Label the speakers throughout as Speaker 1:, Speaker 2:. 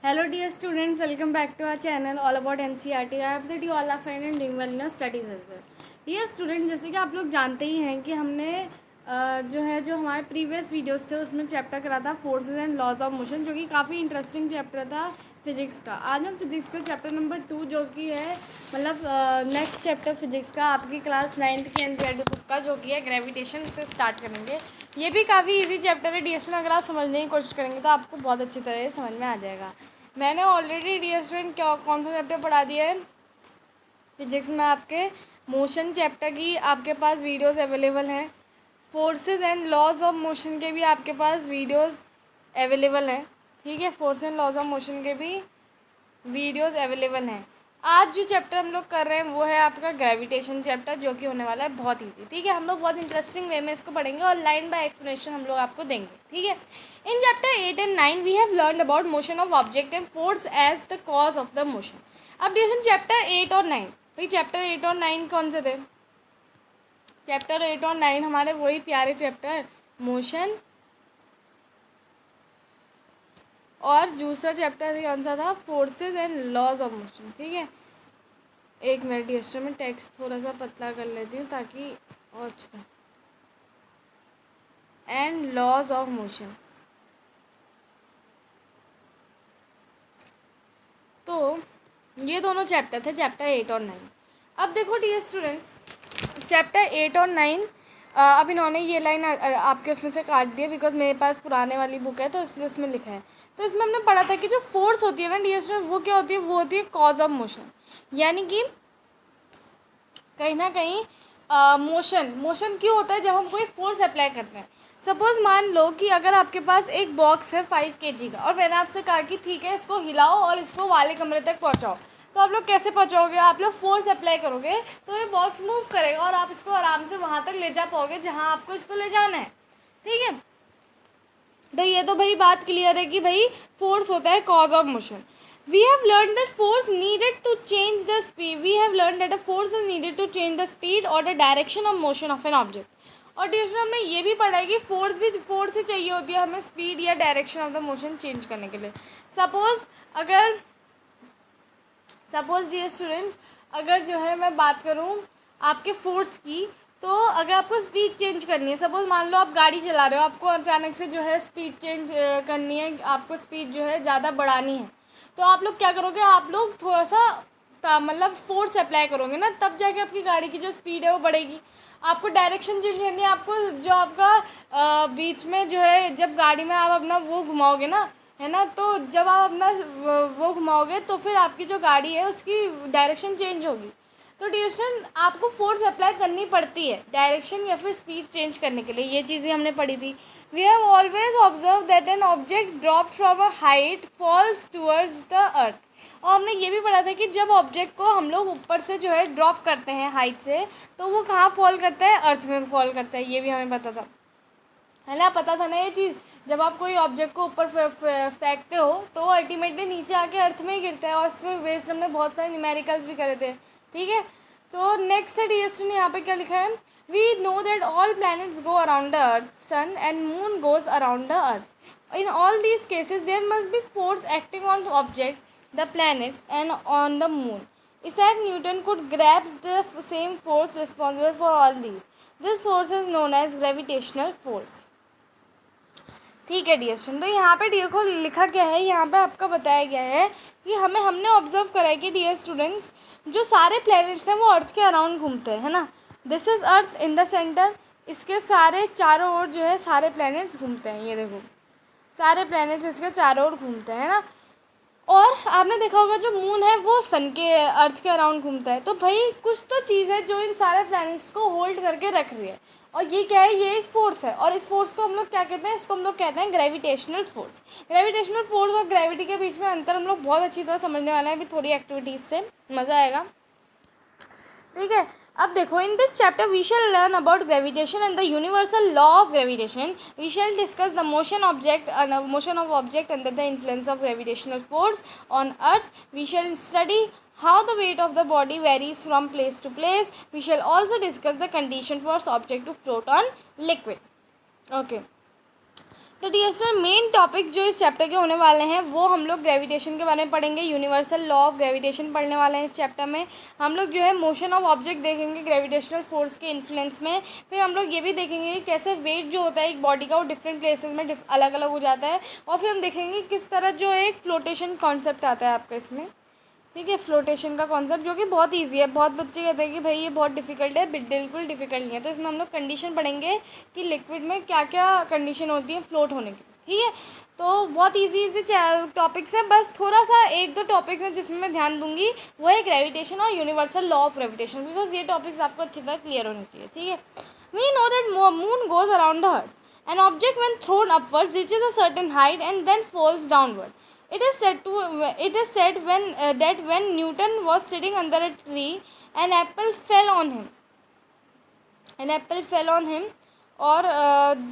Speaker 1: Hello dear students, welcome back to our channel all about NCERT. I hope that you all are fine and doing well in your studies as well. Dear students, जैसे कि आप लोग जानते ही हैं कि हमने जो हमारे प्रीवियस वीडियोस थे उसमें चैप्टर करा था forces and laws of motion, जो कि काफ़ी इंटरेस्टिंग चैप्टर था फिजिक्स का। आज हम फिजिक्स का चैप्टर नंबर 2 जो कि है मतलब नेक्स्ट चैप्टर फिजिक्स का आपकी क्लास 9th की NCERT बुक का, जो कि है ग्रेविटेशन, से स्टार्ट करेंगे। ये भी काफ़ी इजी चैप्टर है डियर स्टूडेंट, अगर आप समझने की कोशिश करेंगे तो आपको बहुत अच्छी तरह से समझ में आ जाएगा। मैंने ऑलरेडी डियर स्टूडेंट कौन सा चैप्टर पढ़ा दिया है फिजिक्स में, आपके मोशन चैप्टर की आपके पास वीडियोस अवेलेबल हैं। Forces and laws of motion के भी आपके पास वीडियोस अवेलेबल हैं। ठीक है, force and laws of motion के भी वीडियोस अवेलेबल हैं। आज जो चैप्टर हम लोग कर रहे हैं वो है आपका ग्रेविटेशन चैप्टर, जो कि होने वाला है बहुत ईजी। ठीक है, हम लोग बहुत इंटरेस्टिंग वे में इसको पढ़ेंगे और लाइन बाय एक्सप्लेनेशन हम लोग आपको देंगे। ठीक है, in chapter 8 and 9 we have learn about motion of object and force as the cause of the motion. अब डिवीजन चैप्टर 8 और 9, भाई चैप्टर 8 और 9 कौन से थे? चैप्टर 8 और 9 हमारे वही प्यारे चैप्टर मोशन, और दूसरा चैप्टर कौन सा था? Forces and laws of motion. ठीक है, एक मिनट डियर, मैं टेक्स्ट थोड़ा सा पतला कर लेती हूँ ताकि और अच्छा। एंड लॉज ऑफ मोशन, तो ये दोनों चैप्टर थे, चैप्टर 8 और 9। अब देखो डियर स्टूडेंट्स, चैप्टर 8 और 9 अब इन्होंने ये लाइन आपके उसमें से काट दी है, बिकॉज मेरे पास पुराने वाली बुक है तो इसलिए उसमें लिखा है। तो इसमें हमने पढ़ा था कि जो फोर्स होती है ना डियर स्टूडेंट, वो क्या होती है? वो होती है कॉज ऑफ मोशन। यानी कि कहीं ना कहीं मोशन क्यों होता है जब हम कोई फोर्स अप्लाई करते हैं। सपोज मान लो कि अगर आपके पास एक बॉक्स है 5 kg का, और मैंने आपसे कहा कि ठीक है इसको हिलाओ और इसको वाले कमरे तक पहुंचाओ, तो आप लोग कैसे पहुंचाओगे? आप लोग फोर्स अप्लाई करोगे तो ये बॉक्स मूव करेगा और आप इसको आराम से वहाँ तक ले जा पाओगे जहाँ आपको इसको ले जाना है। ठीक है, तो ये तो भाई बात क्लियर है कि भाई फोर्स होता है cause of motion. We have learned that force needed to change the speed. We have learned that a force is needed to change the speed or the direction of motion of an object. और discussion हमने ये भी पढ़ा है कि force ही चाहिए होती है हमें स्पीड या direction of the motion change करने के लिए। सपोज डियर स्टूडेंट्स, अगर जो है मैं बात करूँ आपके फोर्स की, तो अगर आपको स्पीड चेंज करनी है, सपोज मान लो आप गाड़ी चला रहे हो, आपको अचानक से जो है स्पीड चेंज करनी है, आपको स्पीड जो है ज़्यादा बढ़ानी है, तो आप लोग क्या करोगे? आप लोग थोड़ा सा मतलब फोर्स अप्लाई करोगे ना, तब जाके आपकी गाड़ी की जो स्पीड है वो बढ़ेगी। आपको डायरेक्शन चेंज करनी है, आपको जो आपका बीच में जो है जब गाड़ी में आप अपना वो घुमाओगे ना, है ना, तो जब आप अपना वो घुमाओगे तो फिर आपकी जो गाड़ी है उसकी डायरेक्शन चेंज होगी। तो डिस्टेंस आपको फोर्स अप्लाई करनी पड़ती है डायरेक्शन या फिर स्पीड चेंज करने के लिए। ये चीज़ भी हमने पढ़ी थी। We have always observe that an object drop from a height falls towards the earth. और हमने ये भी पढ़ा था कि जब ऑब्जेक्ट को हम लोग ऊपर से जो है ड्रॉप करते हैं हाइट से, तो वो कहाँ फॉल करता है? अर्थ में फॉल करता है। ये भी हमें पता था, है ना, पता था ना ये चीज़। जब आप कोई ऑब्जेक्ट को ऊपर फेंकते हो तो वो अल्टीमेटली नीचे आके अर्थ में ही गिरता है, और इसमें बेस्ड हमने बहुत सारे न्यूमेरिकल्स भी करे थे। ठीक है, तो नेक्स्ट है डियर ने यहाँ पे क्या लिखा है? We know that all planets go around the earth, sun and moon goes around the earth. In all these cases there must be force acting on object, the planets and on the moon. Isaac Newton could grasp the same force responsible for all these. This force is known as gravitational force. ठीक है dear student, तो यहाँ पे dear को लिखा क्या है? यहाँ पे आपका बताया गया है कि हमने ऑब्जर्व करा है कि डियर स्टूडेंट्स जो सारे प्लैनेट्स हैं वो अर्थ के अराउंड घूमते हैं, है ना। This is earth in the centre, इसके सारे चारों ओर जो है सारे प्लैनेट्स घूमते हैं। ये देखो सारे प्लैनेट्स इसके चारों ओर घूमते हैं ना। और आपने देखा होगा जो मून है वो सन के अर्थ के अराउंड घूमता है। तो भाई कुछ तो चीज़ है जो इन सारे प्लैनेट्स को होल्ड करके रख रही है, और ये क्या है? ये एक फोर्स है, और इस फोर्स को हम लोग क्या कहते हैं? इसको हम लोग कहते हैं ग्रेविटेशनल फोर्स। ग्रेविटेशनल फोर्स और ग्रेविटी के बीच में अंतर हम लोग बहुत अच्छी तरह समझने वाले हैं अभी थोड़ी एक्टिविटीज़ से, मज़ा आएगा। ठीक है, अब देखो in this chapter we shall learn about gravitation and the universal law of gravitation. We shall discuss the motion of object under the influence of gravitational force on earth. We shall study how the weight of the body varies from place to place. We shall also discuss the condition for object to float on liquid. Okay. तो dear student main topic जो इस chapter के होने वाले हैं वो हम लोग ग्रेविटेशन के बारे में पढ़ेंगे। यूनिवर्सल लॉ ऑफ ग्रेविटेशन पढ़ने वाले हैं इस चैप्टर में। हम लोग जो है मोशन ऑफ ऑब्जेक्ट देखेंगे ग्रेविटेशनल फोर्स के इन्फ्लुएंस में। फिर हम लोग ये भी देखेंगे कि कैसे वेट जो होता है एक बॉडी का वो डिफरेंट प्लेसेस में अलग अलग हो जाता है। और फिर हम देखेंगे किस तरह जो एक फ्लोटेशन कॉन्सेप्ट आता है आपका इसमें, ठीक है, फ्लोटेशन का कॉन्सेप्ट जो कि बहुत इजी है। बहुत बच्चे कहते हैं कि भाई ये बहुत डिफिकल्ट है, बिल्कुल डिफिकल्ट नहीं है। तो इसमें हम लोग कंडीशन पढ़ेंगे कि लिक्विड में क्या क्या कंडीशन होती है फ्लोट होने की, ठीक है। तो बहुत इजी टॉपिक्स हैं, बस थोड़ा सा एक दो टॉपिक्स हैं जिसमें मैं ध्यान दूंगी, वो है ग्रेविटेशन और universal law of gravitation, because ये टॉपिक्स आपको अच्छी तरह क्लियर होने चाहिए, ठीक है। We know that moon goes around the earth, an object when thrown upwards reaches a certain height and then falls downward. It is said that when Newton was sitting under a tree, an apple fell on him. Or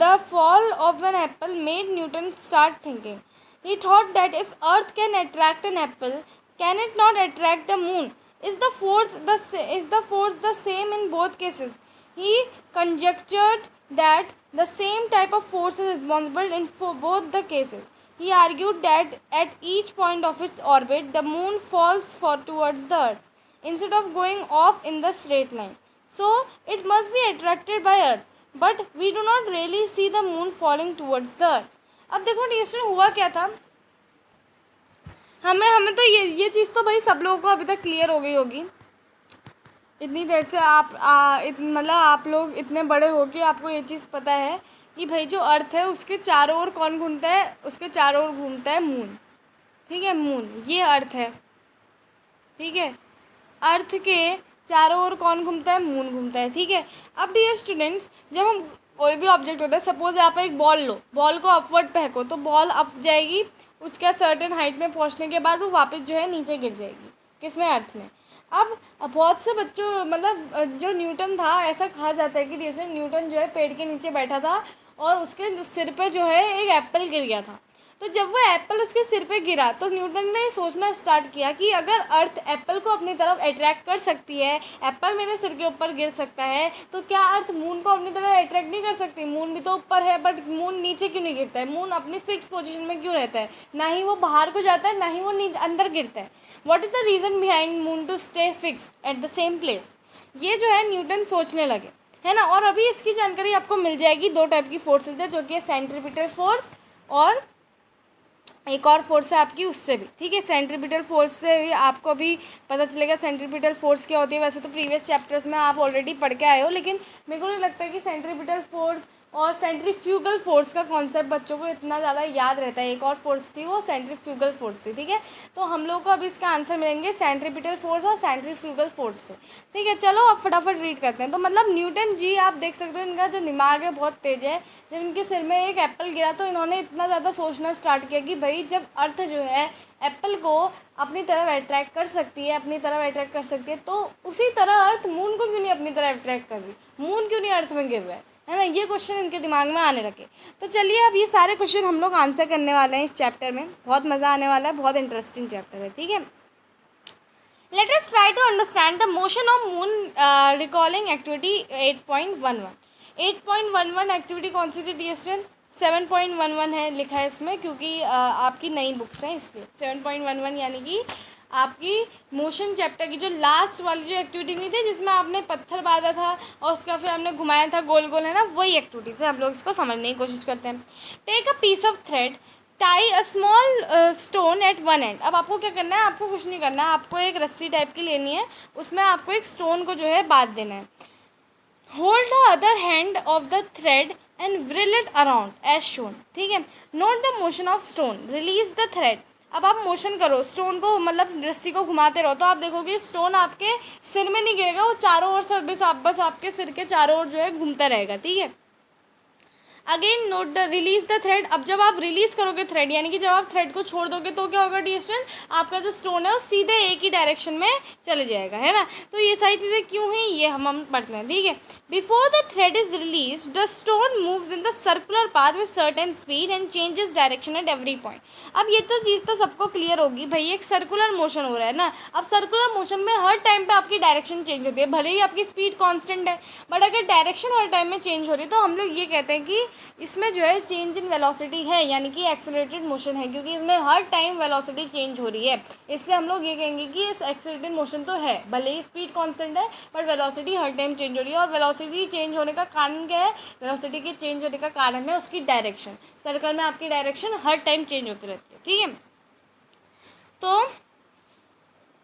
Speaker 1: the fall of an apple made Newton start thinking. He thought that if Earth can attract an apple, can it not attract the moon? Is the force the same in both cases? He conjectured that the same type of force is responsible in for both the cases. He argued that at each point of its orbit, the moon falls towards the earth, instead of going off in the straight line. So, it must be attracted by earth. But we do not really see the moon falling towards the earth. अब देखो discussion हुआ क्या था, हमें तो ये चीज़ तो भाई सब लोगों को अभी तक क्लियर हो गई होगी। इतनी देर से मतलब आप लोग इतने बड़े हो कि आपको ये चीज़ पता है कि भाई जो अर्थ है उसके चारों ओर कौन घूमता है, उसके चारों ओर घूमता है मून, ठीक है। मून ये अर्थ है, ठीक है। अर्थ के चारों ओर कौन घूमता है, मून घूमता है, ठीक है। अब डियर स्टूडेंट्स, जब हम कोई भी ऑब्जेक्ट होता है, सपोज आप एक बॉल लो, बॉल को अपवर्ड फेंको तो बॉल अप जाएगी, उसके सर्टेन हाइट में पहुंचने के बाद वो वापस जो है नीचे गिर जाएगी, किसमें, अर्थ में। अब बहुत से बच्चों मतलब जो न्यूटन था, ऐसा कहा जाता है कि जैसे न्यूटन जो है पेड़ के नीचे बैठा था और उसके सिर पे जो है एक एप्पल गिर गया था। तो जब वो एप्पल उसके सिर पे गिरा तो न्यूटन ने सोचना स्टार्ट किया कि अगर अर्थ एप्पल को अपनी तरफ अट्रैक्ट कर सकती है, एप्पल मेरे सिर के ऊपर गिर सकता है, तो क्या अर्थ मून को अपनी तरफ अट्रैक्ट नहीं कर सकती? मून भी तो ऊपर है, बट मून नीचे क्यों नहीं गिरता है? मून अपनी फिक्स पोजीशन में क्यों रहता है? ना ही वो बाहर को जाता है, ना ही वो अंदर गिरता है। What is the reason behind moon to stay fix at the same place? ये जो है न्यूटन सोचने लगे, है ना। और अभी इसकी जानकारी आपको मिल जाएगी। दो टाइप की फोर्सेज है, जो कि है सेंट्रीपिटल फोर्स और एक और फोर्स है आपकी उससे भी, ठीक है। सेंट्रीपिटल फोर्स से भी आपको भी पता चलेगा सेंट्रीपिटल फोर्स क्या होती है। वैसे तो प्रीवियस चैप्टर्स में आप ऑलरेडी पढ़ के आए हो, लेकिन मेरे को नहीं लगता है कि सेंट्रीपिटल फोर्स और सेंट्रीफ्यूगल फोर्स का कॉन्सेप्ट बच्चों को इतना ज़्यादा याद रहता है। एक और फोर्स थी, वो सेंट्रीफ्यूगल फोर्स थी, ठीक है। तो हम लोग को अभी इसका आंसर मिलेंगे सेंट्रीपिटल फोर्स और सेंट्रीफ्यूगल फोर्स से, ठीक है। चलो अब फटाफट रीड करते हैं। तो मतलब न्यूटन जी, आप देख सकते हो इनका जो दिमाग है बहुत तेज है। जब इनके सिर में एक एप्पल गिरा तो इन्होंने इतना ज़्यादा सोचना स्टार्ट किया कि भाई जब अर्थ जो है एप्पल को अपनी तरफ अट्रैक्ट कर सकती है, तो उसी तरह अर्थ मून को क्यों नहीं अपनी तरफ अट्रैक्ट कर रही? मून क्यों नहीं अर्थ में गिर रहा है ना। ये क्वेश्चन इनके दिमाग में आने लगे। तो चलिए अब ये सारे क्वेश्चन हम लोग आंसर करने वाले हैं इस चैप्टर में। बहुत मज़ा आने वाला है, बहुत इंटरेस्टिंग चैप्टर है, ठीक है। Let us try to understand the motion of moon recalling activity 8.11। 8.11 activity कौन सी थी डियर स्टूडेंट? 7.11 है लिखा है इसमें, क्योंकि आपकी नई बुक्स हैं इसलिए 7.11, यानी कि आपकी मोशन चैप्टर की जो लास्ट वाली जो एक्टिविटी नहीं थी जिसमें आपने पत्थर बांधा था और उसका फिर आपने घुमाया था गोल गोल, है ना, वही एक्टिविटी से हम लोग इसको समझने की कोशिश करते हैं। Take a piece of thread, tie a small stone at one end. अब आपको क्या करना है? आपको कुछ नहीं करना है, आपको एक रस्सी टाइप की लेनी है, उसमें आपको एक स्टोन को जो है बांध देना है। Hold the other hand of the thread and whirl it around as shown, ठीक है। Note the motion of stone, release the thread. अब आप मोशन करो स्टोन को, मतलब रस्सी को घुमाते रहो, तो आप देखोगे स्टोन आपके सिर में नहीं गिरेगा, वो चारों ओर से बस आपके सिर के चारों ओर जो है घूमता रहेगा, ठीक है। Again note the release the thread. अब जब आप रिलीज करोगे थ्रेड, यानी कि जब आप थ्रेड को छोड़ दोगे तो क्या होगा डियर स्टूडेंट? आपका जो स्टोन है वो सीधे एक ही डायरेक्शन में चले जाएगा, है ना। तो ये सारी चीज़ें क्यों हैं ये हम पढ़ते हैं, ठीक है। Before the thread is release the stone moves in the circular path with certain speed and changes direction at every point. अब ये तो चीज़ तो सबको क्लियर होगी भाई, एक सर्कुलर मोशन हो रहा है ना। अब सर्कुलर मोशन में हर टाइम पे आपकी डायरेक्शन चेंज होती है, भले ही आपकी स्पीड कांस्टेंट है, बट अगर डायरेक्शन हर टाइम में चेंज हो रही है तो हम लोग ये कहते हैं कि इसमें जो है चेंज इन वेलोसिटी है, यानी कि एक्सेलरेटेड मोशन है, क्योंकि इसमें हर टाइम वेलोसिटी चेंज हो रही है। इसलिए हम लोग ये कहेंगे कि इस एक्सेलरेटेड मोशन तो है, भले ही स्पीड कांस्टेंट है but velocity her time change हो रही है। और वेलोसिटी चेंज होने का कारण क्या है? वेलोसिटी के चेंज होने का कारण है उसकी डायरेक्शन। सर्कल में आपकी डायरेक्शन हर टाइम चेंज होती रहती है, ठीक है। तो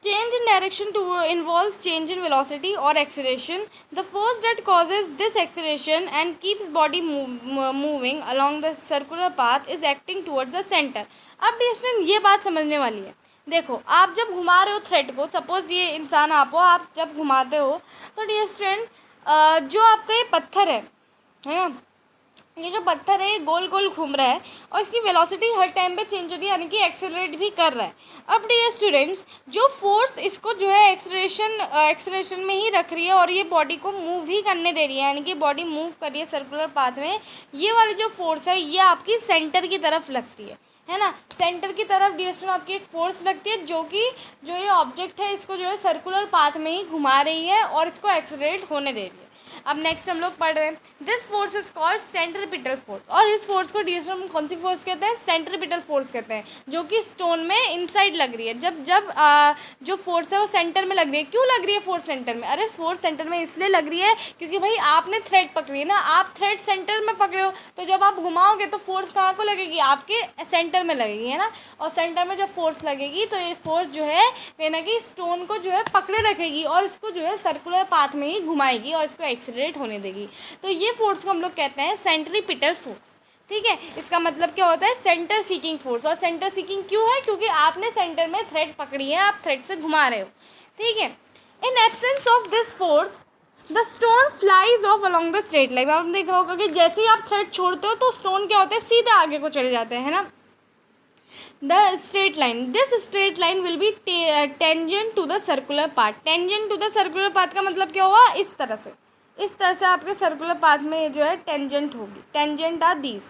Speaker 1: change in direction to involves change in velocity or acceleration. The force that causes this acceleration and keeps body moving along the circular path is acting towards the center. अब dear student ये बात समझने वाली है। देखो, आप जब घुमा रहे हो थ्रेड को, सपोज ये इंसान आप हो, आप जब घुमाते हो तो डियर स्टूडेंट जो आपका ये पत्थर है ना, ये जो पत्थर है ये गोल गोल घूम रहा है और इसकी वेलोसिटी हर टाइम पे चेंज होती है, यानी कि एक्सेलरेट भी कर रहा है। अब डियर स्टूडेंट्स, जो फोर्स इसको जो है एक्सेलरेशन में ही रख रही है और ये बॉडी को मूव ही करने दे रही है, यानी कि बॉडी मूव कर रही है सर्कुलर पाथ में, ये वाली जो फोर्स है ये आपकी सेंटर की तरफ लगती है ना। सेंटर की तरफ डियर स्टूडेंट आपकी एक फोर्स लगती है जो ये ऑब्जेक्ट है इसको जो है सर्कुलर पाथ में ही घुमा रही है और इसको एक्सेलरेट होने दे रही है। अब नेक्स्ट हम लोग पढ़ रहे हैं, this force is called centripetal force. और इस फोर्स को डियर स्टूडेंट कौन सी फोर्स कहते हैं? सेंट्रीपिटल फोर्स कहते हैं, जो कि स्टोन में इनसाइड लग रही है। जब जो फोर्स है वो सेंटर में लग रही है। क्यों लग रही है फोर्स सेंटर में? अरे फोर्स सेंटर में इसलिए लग रही है क्योंकि भाई आपने थ्रेड पकड़ी है ना, आप थ्रेड सेंटर में पकड़े हो, तो जब आप घुमाओगे तो फोर्स कहाँ को लगेगी? आपके सेंटर में लगेगी, है ना। और सेंटर में जब फोर्स लगेगी तो ये फोर्स जो है कहीं ना कहीं स्टोन को जो है पकड़े रखेगी और इसको जो है सर्कुलर पाथ में ही घुमाएगी और इसको एक्सेलरेट होने देगी। तो ये फोर्स को हम लोग कहते हैं सेंट्रीपिटल फोर्स, ठीक है। इसका मतलब क्या होता है? Centre seeking force. और सेंटर सीकिंग क्यों है? क्योंकि आपने सेंटर में थ्रेड पकड़ी है, आप थ्रेड से घुमा रहे हो, ठीक है। In absence of this force the stone flies of along the straight line. आपने देखा होगा कि जैसे ही आप थ्रेड छोड़ते हो तो स्टोन क्या होते हैं? सीधे आगे को चले जाते हैं, है ना। The straight line, this straight line will be tangent to the circular path. Tangent to the circular path का मतलब क्या हुआ? इस तरह से आपके सर्कुलर पाथ में जो है टेंजेंट होगी। टेंजेंट आर दीज,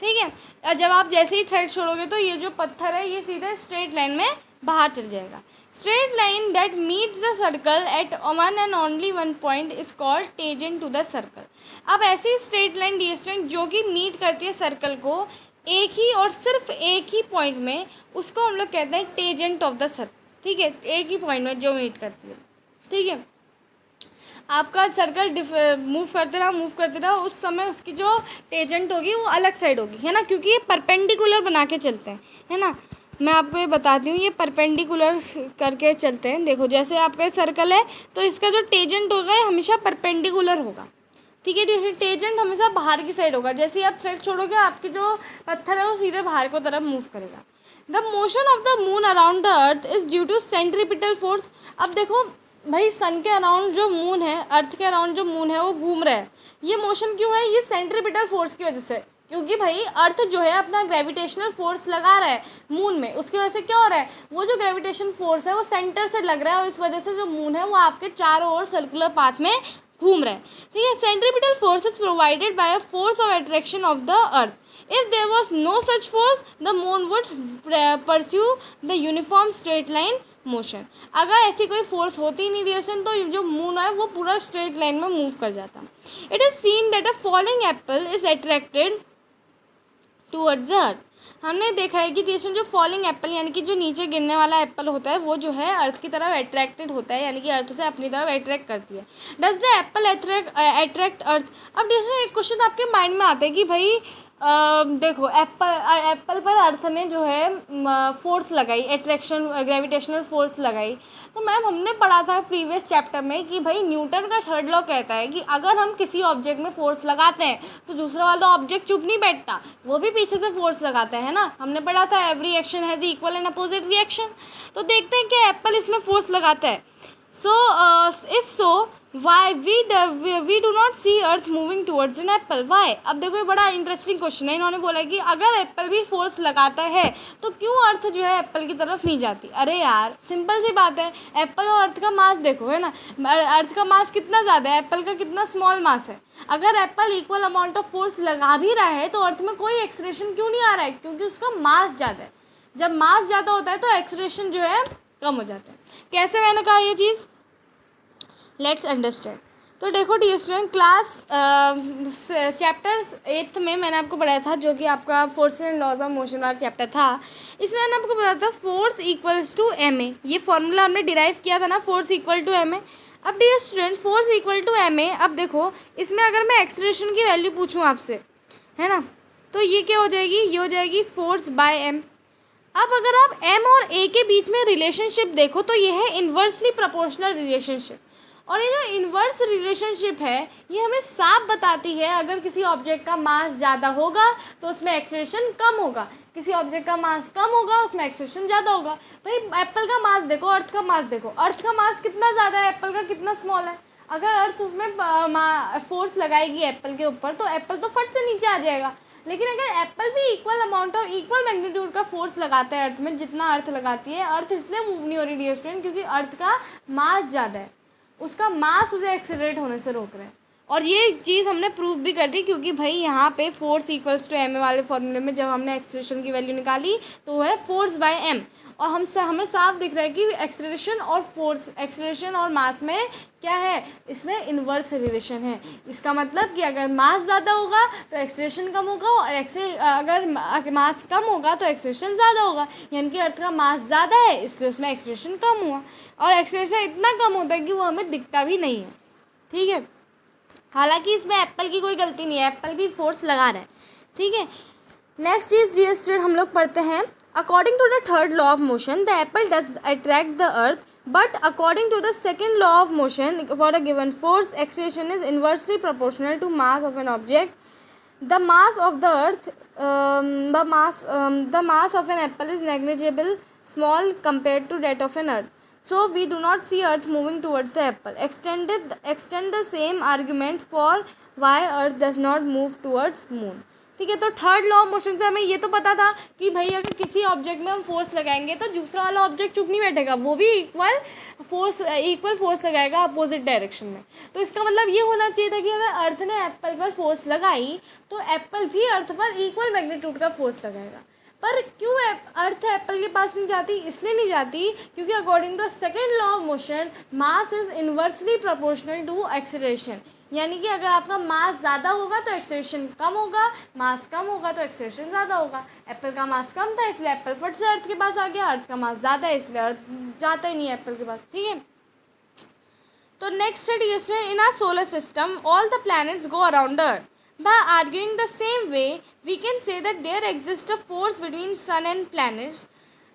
Speaker 1: ठीक है। जब आप जैसे ही थ्रेड छोड़ोगे तो ये जो पत्थर है ये सीधे स्ट्रेट लाइन में बाहर चल जाएगा। Straight line that meets the circle at one and only one point is called tangent to the circle. अब ऐसी स्ट्रेट लाइन डियर स्टूडेंट जो कि मीट करती है सर्कल को एक ही और सिर्फ एक ही पॉइंट में, उसको हम लोग कहते हैं टेंजेंट ऑफ द सर्कल, ठीक है। एक ही पॉइंट में जो मीट करती है, ठीक है। आपका सर्कल मूव करते रहा उस समय उसकी जो टेंजेंट होगी वो अलग साइड होगी, है ना, क्योंकि ये परपेंडिकुलर बना के चलते हैं, है ना। मैं आपको ये बताती हूँ, ये परपेंडिकुलर करके चलते हैं। देखो, जैसे आपका सर्कल है तो इसका जो टेंजेंट होगा ये हमेशा परपेंडिकुलर होगा, ठीक है। जैसे टेंजेंट हमेशा बाहर की साइड होगा। जैसे ही आप थ्रेड छोड़ोगे आपकी जो पत्थर है वो सीधे बाहर को तरफ मूव करेगा। The motion of the moon around the earth is due to centripetal force. अब देखो भाई, सन के अराउंड जो मून है, अर्थ के अराउंड जो मून है वो घूम रहा है। ये मोशन क्यों है? ये सेंट्रीपिटल फोर्स की वजह से, क्योंकि भाई अर्थ जो है अपना ग्रेविटेशनल फोर्स लगा रहा है मून में, उसकी वजह से क्या हो रहा है? वो जो ग्रेविटेशन फोर्स है वो सेंटर से लग रहा है और इस वजह से जो मून है वो आपके चारों ओर सर्कुलर पाथ में घूम रहा है, ठीक है। Centripetal force is provided by a force of attraction of the earth. If there was no such force, the moon would pursue the uniform straight line motion. अगर ऐसी कोई फोर्स होती ही नहीं रिएक्शन तो जो मून है वो पूरा स्ट्रेट लाइन में मूव कर जाता। It is seen that a falling apple is attracted towards the earth. हमने देखा है कि रिएक्शन जो फॉलिंग एप्पल यानी कि जो नीचे गिरने वाला एप्पल होता है वो जो है अर्थ की तरफ अट्रैक्टेड होता है, यानी कि अर्थ से अपनी तरफ अट्रैक्ट करती है। डज द एप्पल अट्रैक्ट अर्थ? अब जैसे एक क्वेश्चन आपके माइंड में आता है कि भाई देखो, एप्पल पर अर्थ ने जो है फोर्स लगाई, अट्रैक्शन ग्रेविटेशनल फोर्स लगाई। तो मैम हमने पढ़ा था प्रीवियस चैप्टर में कि भाई न्यूटन का थर्ड लॉ कहता है कि अगर हम किसी ऑब्जेक्ट में फोर्स लगाते हैं तो दूसरा वाला ऑब्जेक्ट चुप नहीं बैठता, वो भी पीछे से फोर्स लगाता है ना। हमने पढ़ा था every action has equal and opposite reaction. तो देखते हैं कि एप्पल इसमें फोर्स लगाता है। If so why we do not see earth moving towards an apple, why? अब देखो ये बड़ा इंटरेस्टिंग क्वेश्चन है। इन्होंने बोला कि अगर एप्पल भी फोर्स लगाता है तो क्यों अर्थ जो है एप्पल की तरफ नहीं जाती? अरे यार सिंपल सी बात है, एप्पल और अर्थ का मास देखो, है ना। अर्थ का मास कितना ज़्यादा है, एप्पल का कितना स्मॉल मास है। अगर Apple equal amount of force लगा भी रहा है तो अर्थ में कोई एक्सलेरेशन क्यों नहीं आ रहा है? क्योंकि उसका मास ज़्यादा है। जब मास ज़्यादा होता है तो एक्सलेरेशन जो है कम हो जाता है। कैसे मैंने कहा ये चीज़? Let's understand. तो देखो डियर स्टूडेंट, क्लास चैप्टर 8 में मैंने आपको पढ़ाया था, जो कि आपका force and laws of motion वाला चैप्टर था। इसमें मैंने आपको बताया था force equals to M A. ये फॉर्मूला हमने डिराइव किया था ना, force equal to M A. अब dear student, force equal to M A, अब देखो इसमें अगर मैं एक्सेलरेशन की वैल्यू पूछूँ आपसे, है ना, तो ये क्या हो जाएगी, ये हो जाएगी फोर्स बाय एम। अब अगर आप एम और ए के बीच में रिलेशनशिप देखो तो ये है इन्वर्सली प्रोपोर्शनल रिलेशनशिप। और ये जो इन्वर्स रिलेशनशिप है ये हमें साफ बताती है, अगर किसी ऑब्जेक्ट का मास ज़्यादा होगा तो उसमें एक्सेलरेशन कम होगा, किसी ऑब्जेक्ट का मास कम होगा उसमें एक्सेलरेशन ज़्यादा होगा। भाई एप्पल का मास देखो, अर्थ का मास देखो, अर्थ का मास कितना ज़्यादा है, एप्पल का कितना स्मॉल है। अगर अर्थ उसमें फोर्स लगाएगी एप्पल के ऊपर तो एप्पल तो फट से नीचे आ जाएगा। लेकिन अगर एप्पल भी equal amount of equal magnitude का फोर्स लगाता है अर्थ में जितना अर्थ लगाती है, अर्थ इसलिए मूव नहीं हो रही डियर स्टूडेंट क्योंकि अर्थ का मास ज़्यादा है, उसका मास उसे एक्सीलरेट होने से रोक रहे हैं। और ये चीज़ हमने प्रूव भी कर दी क्योंकि भाई यहाँ पे force equals to M A वाले फॉर्मूले में जब हमने एक्सेलरेशन की वैल्यू निकाली तो वो है फोर्स बाय एम। और हमें साफ दिख रहा है कि एक्सेलरेशन और मास में क्या है, इसमें इन्वर्स रिलेशन है। इसका मतलब कि अगर मास ज़्यादा होगा तो एक्सेलरेशन कम होगा, और अगर मास कम होगा तो एक्सेलरेशन ज़्यादा होगा। यानी कि अर्थ का मास ज़्यादा है इसलिए उसमें एक्सेलरेशन कम हुआ, और एक्सेलरेशन इतना कम होता है कि वो हमें दिखता भी नहीं है। ठीक है, हालांकि इसमें एप्पल की कोई गलती नहीं है, एप्पल भी फोर्स लगा रहा है। ठीक है, नेक्स्ट चीज़ डियर स्टूडेंट हम लोग पढ़ते हैं, according to the third law of motion the apple does attract the earth, but according to the second law of motion for a given force acceleration is inversely proportional to mass of an object. The mass of the earth the mass of an apple is negligible small compared to that of an earth, so we do not see earth moving towards the apple. Extend the same argument for why earth does not move towards moon. ठीक है, तो third law of motion से हमें ये तो पता था कि भाई अगर किसी ऑब्जेक्ट में हम फोर्स लगाएंगे तो दूसरा वाला ऑब्जेक्ट चुप नहीं बैठेगा, वो भी इक्वल फोर्स लगाएगा अपोजिट डायरेक्शन में। तो इसका मतलब ये होना चाहिए था कि अगर अर्थ ने एप्पल पर फोर्स लगाई तो एप्पल भी अर्थ पर इक्वल मैग्नीट्यूड का फोर्स लगाएगा। पर क्यों अर्थ एप्पल के पास नहीं जाती, इसलिए नहीं जाती क्योंकि according to second law of motion mass is inversely proportional to acceleration. यानी कि अगर आपका मास ज़्यादा होगा तो एक्सेलरेशन कम होगा, मास कम होगा तो एक्सेलरेशन ज़्यादा होगा। एप्पल का मास कम था इसलिए एप्पल फट से अर्थ के पास आ गया, अर्थ का मास ज़्यादा है इसलिए अर्थ जाता ही नहीं है एप्पल के पास। ठीक है, तो next study is in our solar system all the planets go around the earth. By arguing the same way, we can say that there exists a force between sun and planets.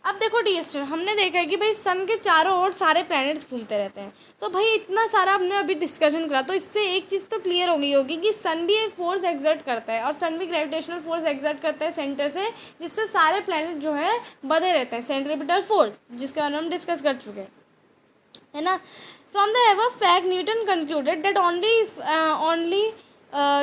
Speaker 1: अब देखो dear student, हमने देखा है कि भाई सन के चारों ओर सारे प्लैनेट्स घूमते रहते हैं। तो भाई इतना सारा हमने अभी डिस्कशन करा तो इससे एक चीज़ तो क्लियर हो गई होगी कि सन भी एक फोर्स एक्सर्ट करता है, और सन भी ग्रेविटेशनल फोर्स एक्सर्ट करता है सेंटर से, जिससे सारे प्लैनेट जो है बंधे रहते हैं, सेंट्रीपिटल फोर्स, जिसके बारे में हम डिस्कस कर चुके हैं, है ना। From the above fact Newton concluded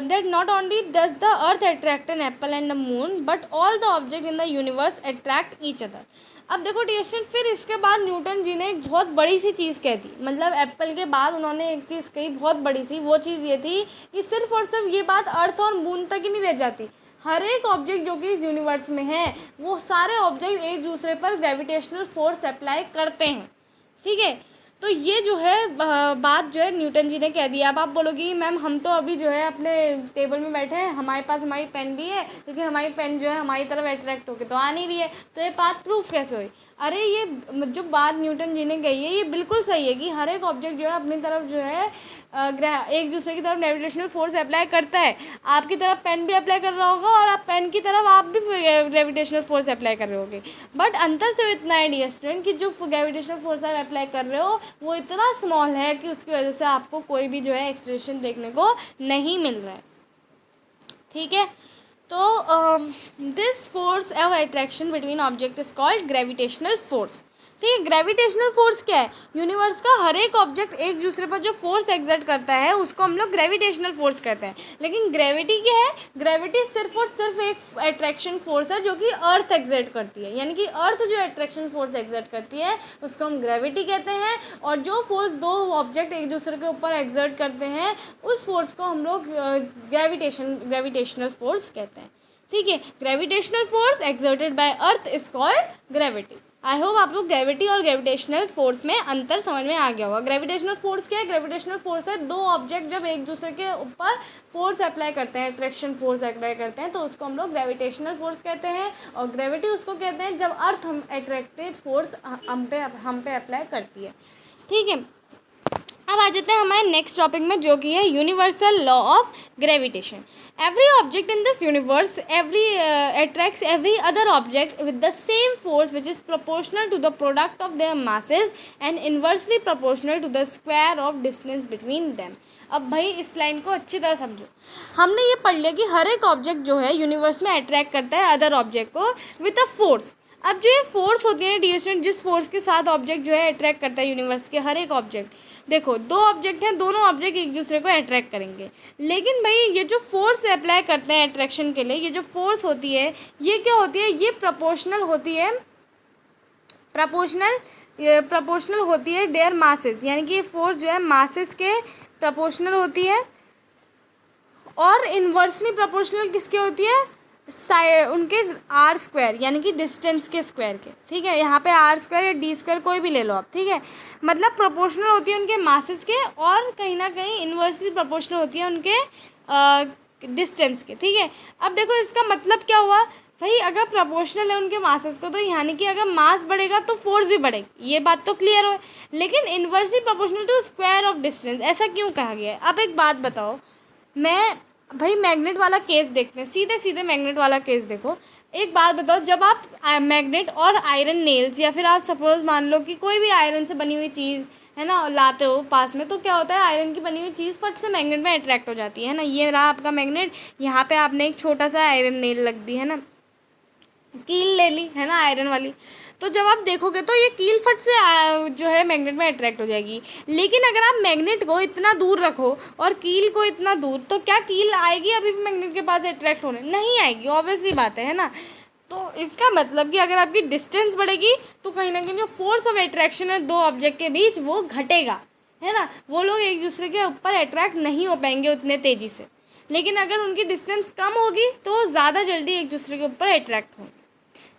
Speaker 1: that not only does the earth attract an apple and the moon, but all the objects in the universe attract each other. अब देखो डियर स्टूडेंट, फिर इसके बाद न्यूटन जी ने एक बहुत बड़ी सी चीज़ कह दी, मतलब एप्पल के बाद उन्होंने एक चीज़ कही बहुत बड़ी सी। वो चीज़ ये थी कि सिर्फ और सिर्फ ये बात अर्थ और मून तक ही नहीं रह जाती, हर एक ऑब्जेक्ट जो कि इस यूनिवर्स में है वो सारे ऑब्जेक्ट एक दूसरे पर ग्रेविटेशनल फोर्स अप्लाई करते हैं। ठीक है, तो ये जो है बात जो है न्यूटन जी ने कह दिया। अब आप बोलोगी मैम हम तो अभी जो है अपने टेबल में बैठे हैं, हमारे पास हमारी पेन भी है, लेकिन हमारी पेन जो है हमारी तरफ अट्रैक्ट होकर तो आ नहीं रही है, तो ये बात प्रूफ कैसे हुई। अरे ये जो बात न्यूटन जी ने कही है ये बिल्कुल सही है कि हर एक ऑब्जेक्ट जो है अपनी तरफ जो है एक दूसरे की तरफ ग्रेविटेशनल फोर्स अप्लाई करता है। आपकी तरफ पेन भी अप्लाई कर रहा होगा और आप पेन की तरफ आप भी ग्रेविटेशनल फोर्स अप्लाई कर रहे होगे, बट अंतर से इतना है डियर स्टूडेंट कि जो ग्रेविटेशनल फोर्स आप अप्लाई कर रहे हो वो इतना स्मॉल है कि उसकी वजह से आपको कोई भी जो है एक्सेलरेशन देखने को नहीं मिल रहा है। ठीक है, तो this force of attraction between object is called gravitational force. ठीक है, ग्रेविटेशनल फोर्स क्या है, यूनिवर्स का हर एक ऑब्जेक्ट एक दूसरे पर जो फोर्स एक्सर्ट करता है उसको हम लोग ग्रेविटेशनल फोर्स कहते हैं। लेकिन ग्रेविटी क्या है, ग्रेविटी सिर्फ और सिर्फ एक अट्रैक्शन फोर्स है जो कि अर्थ एक्सर्ट करती है, यानी कि अर्थ जो अट्रैक्शन फोर्स एक्सर्ट करती है उसको हम ग्रेविटी कहते हैं, और जो फोर्स दो ऑब्जेक्ट एक दूसरे के ऊपर एक्सर्ट करते हैं उस फोर्स को हम लोग ग्रेविटेशनल फोर्स कहते हैं। ठीक है, gravitational force exerted by earth is called gravity. I hope आप लोग ग्रेविटी और ग्रेविटेशनल फोर्स में अंतर समझ में आ गया होगा। ग्रेविटेशनल फोर्स क्या है? ग्रेविटेशनल फोर्स है दो ऑब्जेक्ट जब एक दूसरे के ऊपर फोर्स अप्लाई करते हैं, अट्रैक्शन फोर्स अप्लाई करते हैं, तो उसको हम लोग ग्रेविटेशनल फोर्स कहते हैं। और ग्रेविटी उसको कहते हैं जब अर्थ हम अट्रैक्टेड फोर्स हम पे अप्लाई करती है। ठीक है, अब आ जाते हैं हमारे नेक्स्ट टॉपिक में, जो कि है universal law of gravitation. Every object in this universe attracts every other object with the same force which is proportional to the product of their masses and inversely proportional to the square of distance between them। अब भाई इस line को अच्छी तरह समझो। हमने ये पढ़ लिया कि हर एक ऑब्जेक्ट जो है यूनिवर्स में अट्रैक्ट करता है अदर ऑब्जेक्ट को विद अ फोर्स। अब जो ये फोर्स होती है डियर स्टूडेंट, जिस फोर्स के साथ ऑब्जेक्ट जो है अट्रैक्ट करता है यूनिवर्स के हर एक ऑब्जेक्ट, देखो दो ऑब्जेक्ट हैं, दोनों ऑब्जेक्ट एक दूसरे को अट्रैक्ट करेंगे, लेकिन भाई ये जो फोर्स अप्लाई करते हैं अट्रैक्शन के लिए, ये जो फोर्स होती है ये क्या होती है? ये प्रपोर्शनल होती है, प्रपोर्शनल होती है देयर मासेस, यानी कि ये फोर्स जो है मासेस के प्रपोर्शनल होती है। और इन्वर्सली प्रपोर्शनल किसके होती है? उनके आर स्क्वायर, यानी कि डिस्टेंस के स्क्वायर के। ठीक है, यहाँ पे आर स्क्वायर या डी स्क्वायर कोई भी ले लो आप। ठीक है, मतलब प्रोपोर्शनल होती है उनके मासेस के, और कहीं ना कहीं इन्वर्सली प्रोपोर्शनल होती है उनके डिस्टेंस के। ठीक है, अब देखो इसका मतलब क्या हुआ भाई? अगर प्रोपोर्शनल है उनके मासेस को, तो यानी कि अगर मास बढ़ेगा तो फोर्स भी बढ़ेगी, ये बात तो क्लियर हो। लेकिन inversely proportional to square of distance, ऐसा क्यों कहा गया है? अब एक बात बताओ, मैं भाई मैग्नेट वाला केस देखते हैं, सीधे सीधे मैग्नेट वाला केस देखो। एक बात बताओ, जब आप मैग्नेट और आयरन नेल्स, या फिर आप सपोज मान लो कि कोई भी आयरन से बनी हुई चीज़ है ना लाते हो पास में, तो क्या होता है? आयरन की बनी हुई चीज़ फट से मैग्नेट में अट्रैक्ट हो जाती है ना। ये रहा आपका मैग्नेट, यहाँ पे आपने एक छोटा सा आयरन नेल रख दी है ना, कील ले ली है ना आयरन वाली, तो जब आप देखोगे तो ये कील फट से जो है मैग्नेट में अट्रैक्ट हो जाएगी। लेकिन अगर आप मैग्नेट को इतना दूर रखो और कील को इतना दूर, तो क्या कील आएगी अभी भी मैग्नेट के पास अट्रैक्ट होने? नहीं आएगी, ऑब्वियस सी बात है ना। तो इसका मतलब कि अगर आपकी डिस्टेंस बढ़ेगी तो कहीं ना कहीं जो फोर्स ऑफ अट्रैक्शन है दो ऑब्जेक्ट के बीच वो घटेगा, है ना। वो लोग एक दूसरे के ऊपर अट्रैक्ट नहीं हो पाएंगे उतने तेज़ी से। लेकिन अगर उनकी डिस्टेंस कम होगी तो ज़्यादा जल्दी एक दूसरे के ऊपर अट्रैक्ट होंगे।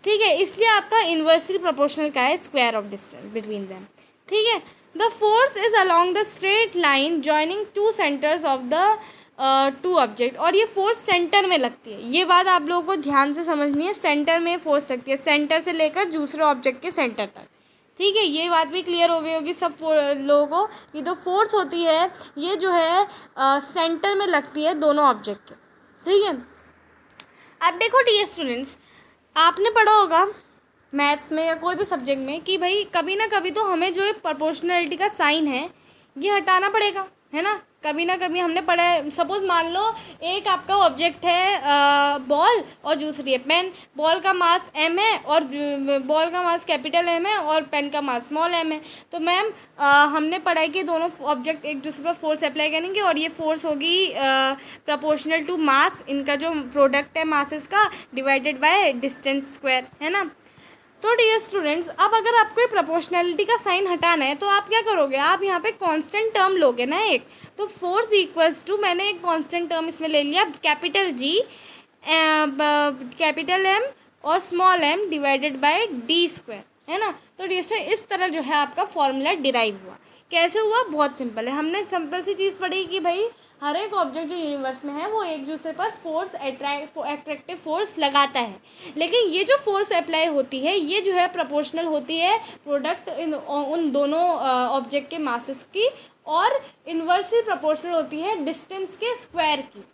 Speaker 1: ठीक है, इसलिए आपका इन्वर्सली प्रोपोर्शनल का है square of distance between them. ठीक है, the force is along the straight line joining two centres of the two object, और ये फोर्स सेंटर में लगती है। ये बात आप लोगों को ध्यान से समझनी है, सेंटर में फोर्स लगती है, सेंटर से लेकर दूसरे ऑब्जेक्ट के सेंटर तक। ठीक है, ये बात भी क्लियर हो गई होगी सब लोगों को। ये जो फोर्स होती है ये जो है सेंटर में लगती है दोनों ऑब्जेक्ट के। ठीक है, अब देखो डियर स्टूडेंट्स, आपने पढ़ा होगा मैथ्स में या कोई भी सब्जेक्ट में कि भाई कभी ना कभी तो हमें जो है प्रोपोर्शनलिटी का साइन है ये हटाना पड़ेगा, है ना। कभी ना कभी हमने पढ़ा है। सपोज़ मान लो एक आपका ऑब्जेक्ट है बॉल और दूसरी है पेन। बॉल का मास m है और बॉल का मास कैपिटल M है और पेन का मास स्मॉल m है। तो मैम हमने पढ़ा है कि दोनों ऑब्जेक्ट एक दूसरे पर फोर्स अप्लाई करेंगे और ये फोर्स होगी प्रोपोर्शनल टू मास, इनका जो प्रोडक्ट है मासेस का डिवाइडेड बाय डिस्टेंस स्क्वायर, है ना। तो डियर स्टूडेंट्स, अब अगर आपको ये प्रोपोर्शनलिटी का साइन हटाना है तो आप क्या करोगे? आप यहाँ पे कांस्टेंट टर्म लोगे ना एक, तो फोर्स इक्वल्स टू, मैंने एक कांस्टेंट टर्म इसमें ले लिया कैपिटल G कैपिटल M और small m divided by d square, है ना। तो डियर स्टूडेंट इस तरह जो है आपका फॉर्मूला डिराइव हुआ। कैसे हुआ? बहुत सिंपल है। हमने सिंपल सी चीज़ पढ़ी कि भाई हर एक ऑब्जेक्ट जो यूनिवर्स में है वो एक दूसरे पर फोर्स अट्रैक्टिव फोर्स लगाता है, लेकिन ये जो फोर्स अप्लाई होती है ये जो है प्रोपोर्शनल होती है प्रोडक्ट उन दोनों ऑब्जेक्ट के मासेस की, और इन्वर्सली प्रोपोर्शनल होती है डिस्टेंस के स्क्वायर की,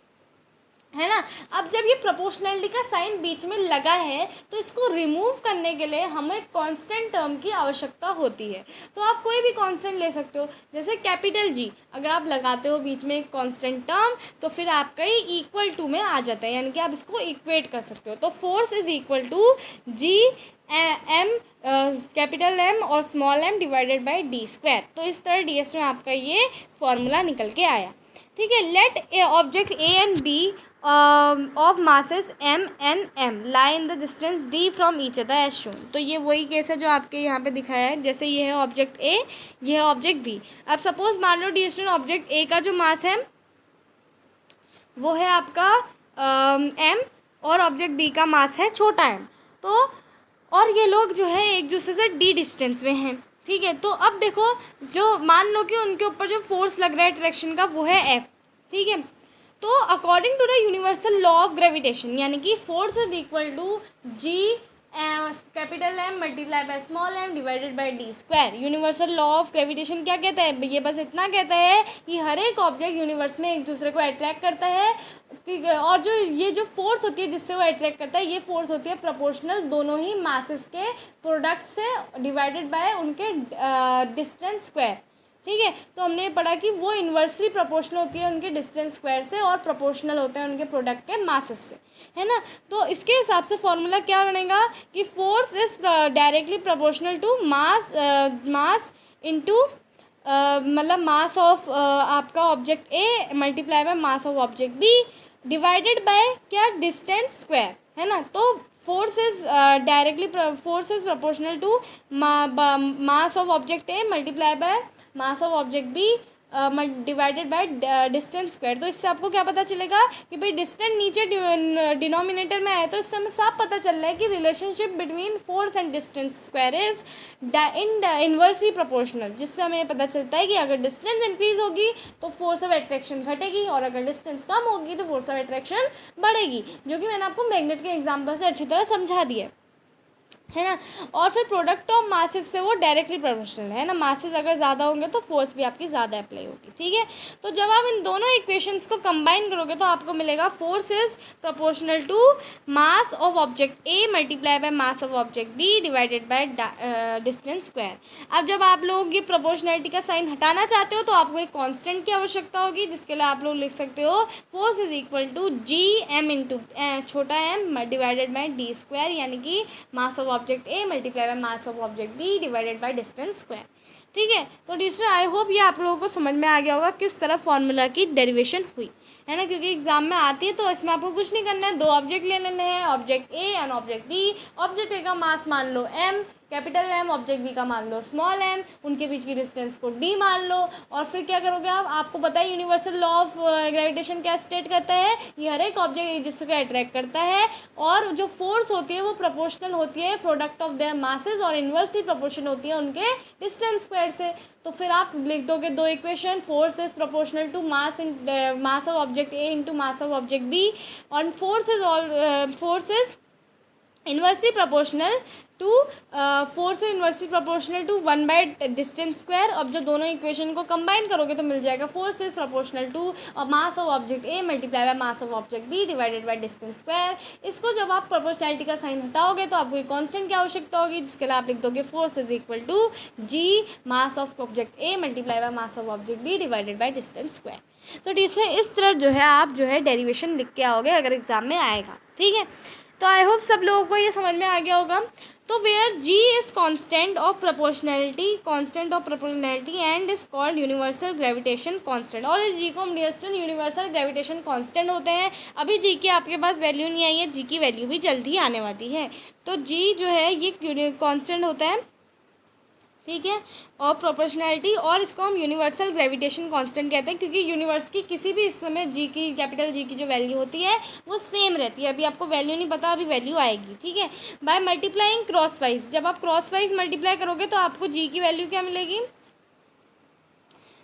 Speaker 1: है ना। अब जब ये प्रोपोर्शनलिटी का साइन बीच में लगा है तो इसको रिमूव करने के लिए हमें कांस्टेंट टर्म की आवश्यकता होती है। तो आप कोई भी कांस्टेंट ले सकते हो, जैसे कैपिटल G अगर आप लगाते हो बीच में एक कांस्टेंट टर्म तो फिर आपका ये इक्वल टू में आ जाता है, यानी कि आप इसको इक्वेट कर सकते हो। तो force is equal to G M capital M और small m divided by d square. तो इस तरह ds में आपका ये फॉर्मूला निकल के आया। ठीक है, let object A and B of masses m and m lie in the distance d from each other as shown। तो ये वही केस है जो आपके यहाँ पे दिखाया है। जैसे ये है ऑब्जेक्ट A, ये है ऑब्जेक्ट B। अब सपोज मान लो डियर स्टूडेंट ऑब्जेक्ट A का जो मास है वो है आपका m और ऑब्जेक्ट B का मास है छोटा m। तो और ये लोग जो है एक दूसरे से डी डिस्टेंस में हैं, ठीक है। तो अब देखो, जो मान लो कि उनके ऊपर जो फोर्स लग रहा है अट्रैक्शन का वो है एफ, ठीक है। तो according to the universal law of gravitation, यानी कि force is equal to G capital M multiply by small M divided by D square. Universal law of gravitation क्या कहता है? ये बस इतना कहता है कि हर एक ऑब्जेक्ट यूनिवर्स में एक दूसरे को अट्रैक्ट करता है, और जो फोर्स होती है जिससे वो अट्रैक्ट करता है, ये फोर्स होती है प्रोपोर्शनल दोनों ही मासेस के प्रोडक्ट से डिवाइडेड बाय उनके डिस्टेंस स्क्वायर, ठीक है। तो हमने ये पढ़ा कि वो इन्वर्सली प्रोपोर्शनल होती है उनके डिस्टेंस स्क्वायर से और प्रोपोर्शनल होते हैं उनके प्रोडक्ट के मासेस से, है ना। तो इसके हिसाब से फॉर्मूला क्या बनेगा कि force is directly proportional to mass into मतलब मास ऑफ आपका object A multiply by mass of object B divided by क्या डिस्टेंस स्क्वायर, है ना। तो force is proportional to mass of object A multiply by mass of object B divided by distance square. तो इससे आपको क्या पता चलेगा कि भाई डिस्टेंस नीचे डिनोमिनेटर में आया, तो इससे हमें साफ पता चल रहा है कि relationship between force and distance square is inversely proportional, जिससे हमें पता चलता है कि अगर डिस्टेंस इंक्रीज होगी तो फोर्स ऑफ अट्रैक्शन घटेगी, और अगर डिस्टेंस कम होगी तो फोर्स ऑफ अट्रैक्शन बढ़ेगी, जो कि मैंने आपको मैग्नेट के एग्जाम्पल से अच्छी तरह समझा दिया है ना। और फिर प्रोडक्ट ऑफ मासेस से वो डायरेक्टली प्रोपोर्शनल है ना, मासेस अगर ज़्यादा होंगे तो फोर्स भी आपकी ज़्यादा अप्लाई होगी, ठीक है। तो जब आप इन दोनों इक्वेशंस को कंबाइन करोगे तो आपको मिलेगा force is proportional to mass of object A multiply by mass of object B divided by distance square. अब जब आप लोग ये प्रोपोर्शनैलिटी का साइन हटाना चाहते हो तो आपको एक कॉन्स्टेंट की आवश्यकता होगी, जिसके लिए आप लोग लिख सकते हो force is equal to G M into छोटा M divided by D square, यानी कि mass of object A multiply by mass of object B divided by distance square, ठीक है। तो टीचर आई होप ये आप लोगों को समझ में आ गया होगा किस तरह फॉर्मूला की डेरिवेशन हुई, है ना, क्योंकि एग्जाम में आती है। तो इसमें आपको कुछ नहीं करना है, दो ऑब्जेक्ट ले लेने हैं, object A and object B. Object A का मास मान लो M capital M, object B का मान लो स्मॉल एम, उनके बीच की डिस्टेंस को डी मान लो, और फिर क्या करोगे आप, आपको पता है यूनिवर्सल लॉ ऑफ ग्रेविटेशन क्या स्टेट करता है, ये हर एक ऑब्जेक्ट एक दूसरे को अट्रैक्ट करता है, और जो फोर्स होती है वो प्रोपोर्शनल होती है प्रोडक्ट ऑफ देयर मासेस, और इन्वर्सली प्रोपोर्शन होती है उनके डिस्टेंस स्क्वायर से। तो फिर आप लिख दोगे दो equation, force is proportional to mass of object A into mass of object B, और force is inversely proportional to one by distance square. अब जो दोनों इक्वेशन को कंबाइन करोगे तो मिल जाएगा force is proportional to mass of object A multiply by mass of object B divided by distance square. इसको जब आप प्रोपोर्शनैलिटी का साइन हटाओगे तो आपको एक कांस्टेंट की आवश्यकता होगी, जिसके लिए आप लिख दोगे force is equal to G mass of object A multiply by mass of object B divided by distance square. तो टीचर इस तरह जो है आप जो है डेरिवेशन लिख के आओगे अगर एग्जाम में आएगा, ठीक है। तो आई होप सब लोगों को ये समझ में आ गया होगा। तो where G is constant of proportionality and is called universal gravitation constant, और इस जी को हम यूनिवर्सल ग्रेविटेशन कांस्टेंट होते हैं। अभी जी की आपके पास वैल्यू नहीं आई है, जी की वैल्यू भी जल्द ही आने वाली है। तो जी जो है ये कांस्टेंट होता है, ठीक है, और प्रोपोर्शनैलिटी, और इसको हम यूनिवर्सल ग्रेविटेशन कांस्टेंट कहते हैं, क्योंकि यूनिवर्स की किसी भी इस समय जी की कैपिटल जी की जो वैल्यू होती है वो सेम रहती है। अभी आपको वैल्यू नहीं पता, अभी वैल्यू आएगी, ठीक है। बाय मल्टीप्लाइंग क्रॉस वाइज, जब आप क्रॉस वाइज मल्टीप्लाई करोगे तो आपको जी की वैल्यू क्या मिलेगी,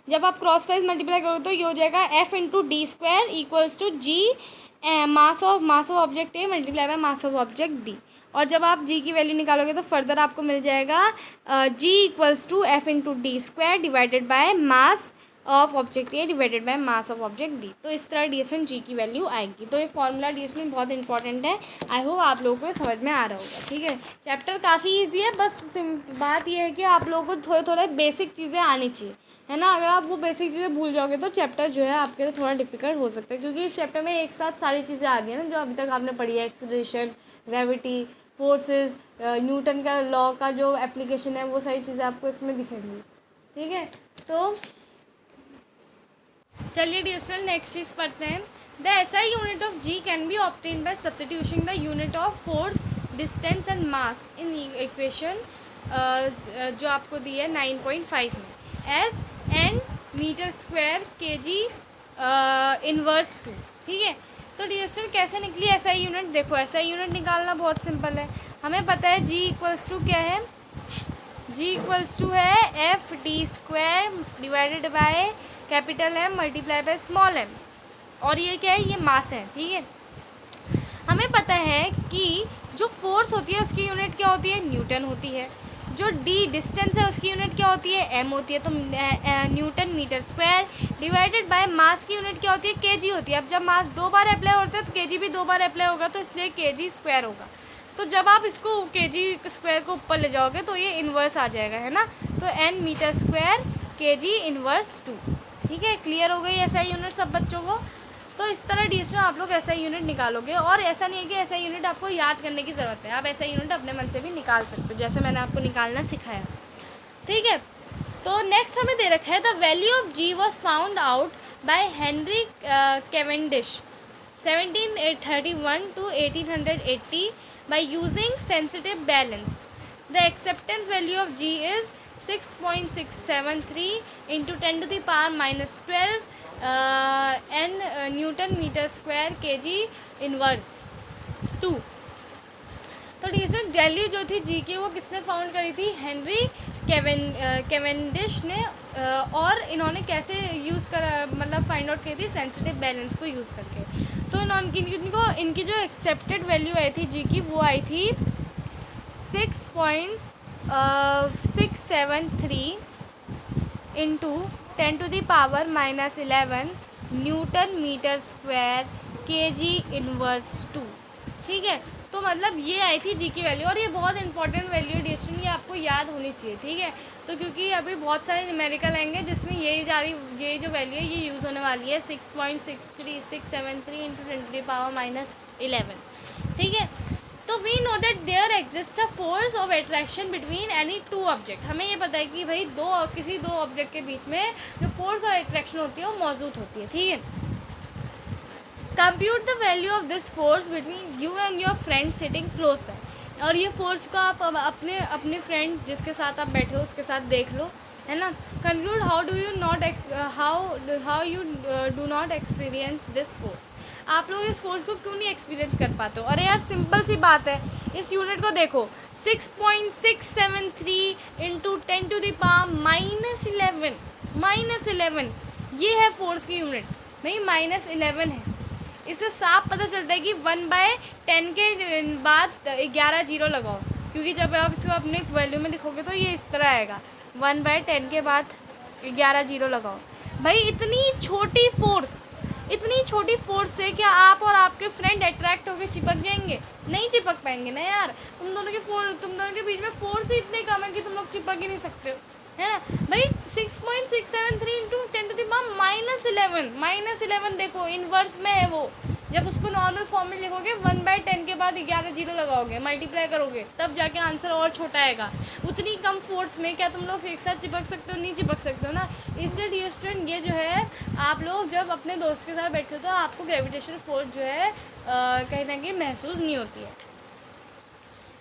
Speaker 1: जब आप क्रॉस वाइज मल्टीप्लाई करोगे तो ये हो जाएगा F into D square equals to G mass of object A multiply by mass of object B. और जब आप जी की वैल्यू निकालोगे तो फर्दर आपको मिल जाएगा G equals to F into D square divided by mass of object A divided by mass of object B. तो इस तरह डीएसएन जी की वैल्यू आएगी। तो ये फॉर्मूला डीएसएन बहुत इंपॉर्टेंट है, आई होप आप लोगों को समझ में आ रहा होगा, ठीक है। चैप्टर काफ़ी ईजी है, बस बात यह है कि आप लोगों को थोड़े बेसिक चीज़ें आनी चाहिए, है ना। अगर आप वो बेसिक चीज़ें भूल जाओगे तो चैप्टर जो है आपके लिए थोड़ा डिफिकल्ट हो सकता है, क्योंकि इस चैप्टर में एक साथ सारी चीज़ें आ रही हैं ना जो अभी तक आपने पढ़ी है, एक्सेलरेशन, ग्रेविटी, फोर्सेस, न्यूटन का लॉ का जो एप्लीकेशन है, वो सारी चीज़ें आपको इसमें दिखेंगी, ठीक है। तो चलिए डिस्टल नेक्स्ट चीज़ पढ़ते हैं। The SI unit of G can be obtain by substitution the unit of force, distance and mass in equation जो आपको दी है 9.5 में, एज एन मीटर स्क्वायर के जी इनवर्स टू, ठीक है। तो डियर स्टूडेंट कैसे निकली एसआई यूनिट? देखो एसआई यूनिट निकालना बहुत सिंपल है। हमें पता है जी इक्वल्स टू क्या है, जी इक्वल्स टू है F D square divided by capital M multiply by small M, और ये क्या है, ये मास है। ठीक है, हमें पता है कि जो फोर्स होती है उसकी यूनिट क्या होती है, न्यूटन होती है। जो डी डिस्टेंस है उसकी यूनिट क्या होती है, एम होती है। तो newton metre square divided by mass की यूनिट क्या होती है, केजी होती है। अब जब मास 2 बार अप्लाई होता है तो केजी भी 2 बार अप्लाई होगा, तो इसलिए केजी स्क्वायर होगा। तो जब आप इसको केजी स्क्वायर को ऊपर ले जाओगे तो ये इन्वर्स आ जाएगा, है ना। तो N metre square KG inverse 2। ठीक है, क्लियर हो गई एसआई यूनिट सब बच्चों को? तो इस तरह डिस्टेंस आप लोग एसआई यूनिट निकालोगे, और ऐसा नहीं है कि एसआई यूनिट आपको याद करने की ज़रूरत है, आप एसआई यूनिट अपने मन से भी निकाल सकते हो, जैसे मैंने आपको निकालना सिखाया। ठीक है, तो नेक्स्ट हमें दे रखा है the value of G was found out by Henry Cavendish 1731 to 1880 by using sensitive balance. The acceptance value of G is 6.673 into 10 to the power minus 12 n Newton meter square kg inverse 2। तो distance value जो थी जी की वो किसने found करी थी, Henry Cavendish ने। और इन्होंने कैसे यूज़ करा, मतलब फाइंड आउट की थी, सेंसिटिव बैलेंस को यूज़ करके। तो इनकी जो एक्सेप्टेड वैल्यू आई थी जी की वो आई थी 6.673 into 10 to the power minus 11 newton metre square kg inverse 2। ठीक है, तो मतलब ये आई थी जी की वैल्यू, और ये बहुत इंपॉर्टेंट वैल्यू डिस्टेंस, ये आपको याद होनी चाहिए। ठीक है, तो क्योंकि अभी बहुत सारे न्यूमेरिकल आएंगे जिसमें यही जो वैल्यू है ये यूज़ होने वाली है, 6.63673 into 10 to the power minus 11। ठीक है, तो we know that there exist a force of attraction between any two object. हमें ये पता है कि भाई किसी दो ऑब्जेक्ट के बीच में जो फोर्स और अट्रैक्शन होती है वो मौजूद होती है। ठीक है, compute the value of this force between you and your friend sitting close by. और ये फोर्स को आप अपने फ्रेंड जिसके साथ आप बैठे हो उसके साथ देख लो, है ना। Conclude how you do not experience this force. आप लोग इस फोर्स को क्यों नहीं एक्सपीरियंस कर पाते हो? अरे यार सिंपल सी बात है, इस यूनिट को देखो, 6.673 into 10 to the power minus 11 ये है फोर्स की यूनिट भाई, -11 है। इससे साफ पता चलता है कि 1/10 के बाद 11 जीरो लगाओ, क्योंकि जब आप इसको अपने वैल्यू में लिखोगे तो ये इस तरह आएगा, 1/10 के बाद 11 जीरो लगाओ। भाई इतनी छोटी फोर्स से क्या आप और आपके फ्रेंड अट्रैक्ट होकर चिपक जाएंगे? नहीं चिपक पाएंगे ना यार। तुम दोनों के बीच में फोर्स ही इतनी कम है कि तुम लोग चिपक ही नहीं सकते हो, है ना भाई। 6.673 इंटू 10 to the power -11 देखो इनवर्स में है वो। जब उसको नॉर्मल फॉर्म में लिखोगे 1/10 के बाद 11 जीरो लगाओगे, मल्टीप्लाई करोगे, तब जाके आंसर और छोटा आएगा। उतनी कम फोर्स में क्या तुम लोग एक साथ चिपक सकते हो? नहीं चिपक सकते हो ना। इसलिए डियर स्टूडेंट ये जो है, आप लोग जब अपने दोस्त के साथ बैठे हो तो आपको ग्रेविटेशनल फोर्स जो है कहीं ना कहीं महसूस नहीं होती है।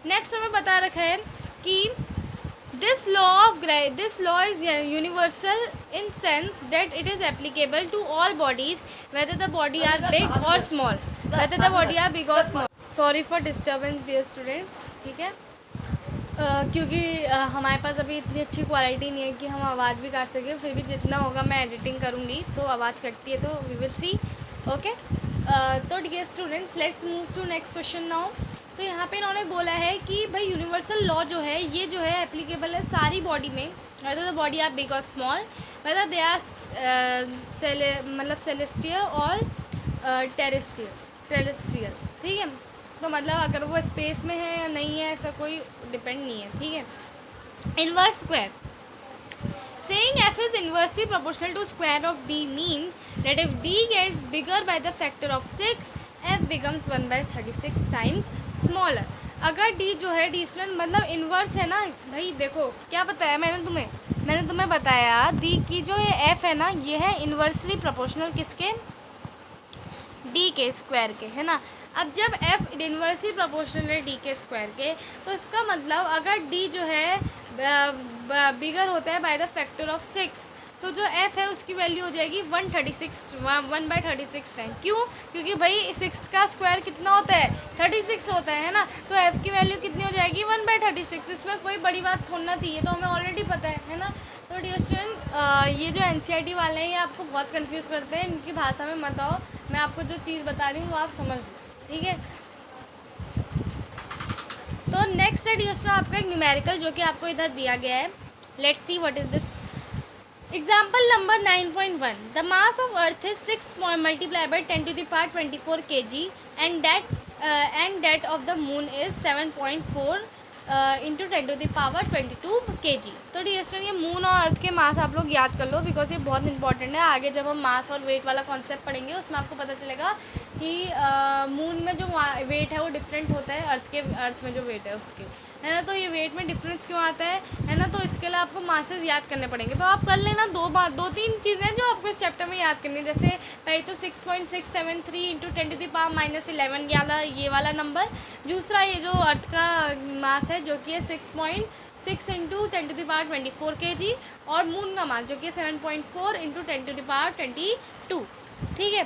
Speaker 1: नेक्स्ट हमें बता रखा है कि This law is universal in sense that it is applicable to all bodies, whether the body are big or small. Sorry for disturbance, dear students. ठीक है, क्योंकि हमारे पास अभी इतनी अच्छी क्वालिटी नहीं है कि हम आवाज़ भी काट सकें, फिर भी जितना होगा मैं एडिटिंग करूँगी, तो आवाज़ कटती है तो वी विल सी। ओके, तो dear students let's move to next question now. तो यहाँ पे इन्होंने बोला है कि भाई यूनिवर्सल लॉ जो है ये जो है एप्लीकेबल है सारी बॉडी में, whether the body are big और स्मॉल, वेदर दे आर मतलब सेलेस्टियल और टेरेस्ट्रियल। ठीक है, तो मतलब अगर वो स्पेस में है या नहीं है ऐसा कोई डिपेंड नहीं है। ठीक है, inverse square saying f is inversely proportional to square of d means that if d gets bigger by the factor of 6 f becomes 1/36 times smaller। अगर d जो है डिस्टेंस मतलब इन्वर्स है ना भाई, देखो क्या बताया मैंने तुम्हें बताया d की जो ये f है ना ये है इन्वर्सली प्रोपोर्शनल किसके, d के स्क्वायर के, है ना। अब जब f इन्वर्सली प्रोपोर्शनल है d के स्क्वायर के, तो इसका मतलब अगर d जो है बिगर होता है बाय द फैक्टर ऑफ 6, तो जो एफ है उसकी वैल्यू हो जाएगी 1/36 टाइम। क्यों? क्योंकि भाई 6 का स्क्वायर कितना होता है? 36 होता है ना। तो एफ़ की वैल्यू कितनी हो जाएगी? 1/36। इसमें कोई बड़ी बात थोड़ा थी, ये तो हमें ऑलरेडी पता है ना। तो डियर स्टूडेंट, ये जो NCERT वाले हैं ये आपको बहुत कंफ्यूज करते हैं, इनकी भाषा में मत आओ। मैं आपको जो चीज़ बता रही हूँ वो आप समझ लो, ठीक है। तो नेक्स्ट है डियर स्टूडेंट आपका एक न्यूमेरिकल जो कि आपको इधर दिया गया है। Let's see what is this. Example number 9.1, the mass of earth is 6 multiplied by 10⁻24 kg and that of the moon is 7.4 into 10⁻22 kg। तो डियर स्टूडेंट ये मून और अर्थ के मास आप लोग याद कर लो, बिकॉज ये बहुत इंपॉर्टेंट है। आगे जब हम मास और वेट वाला कॉन्सेप्ट पढ़ेंगे उसमें आपको पता चलेगा कि मून में जो वेट है वो डिफरेंट होता है अर्थ में जो वेट है उसके, है ना। तो ये वेट में डिफरेंस क्यों आता है ना। तो इसके लिए आपको मासेस याद करने पड़ेंगे। तो आप कर लेना 2-3 चीज़ें जो आपको इस चैप्टर में याद करनी है। जैसे पहले तो 6.673 इंटू 10⁻−11 ये वाला नंबर। दूसरा ये जो अर्थ का मास है जो कि है 6.6 इंटू 10⁻24 kg, और मून का मास जो कि 7.4 इंटू 10⁻22, ठीक है।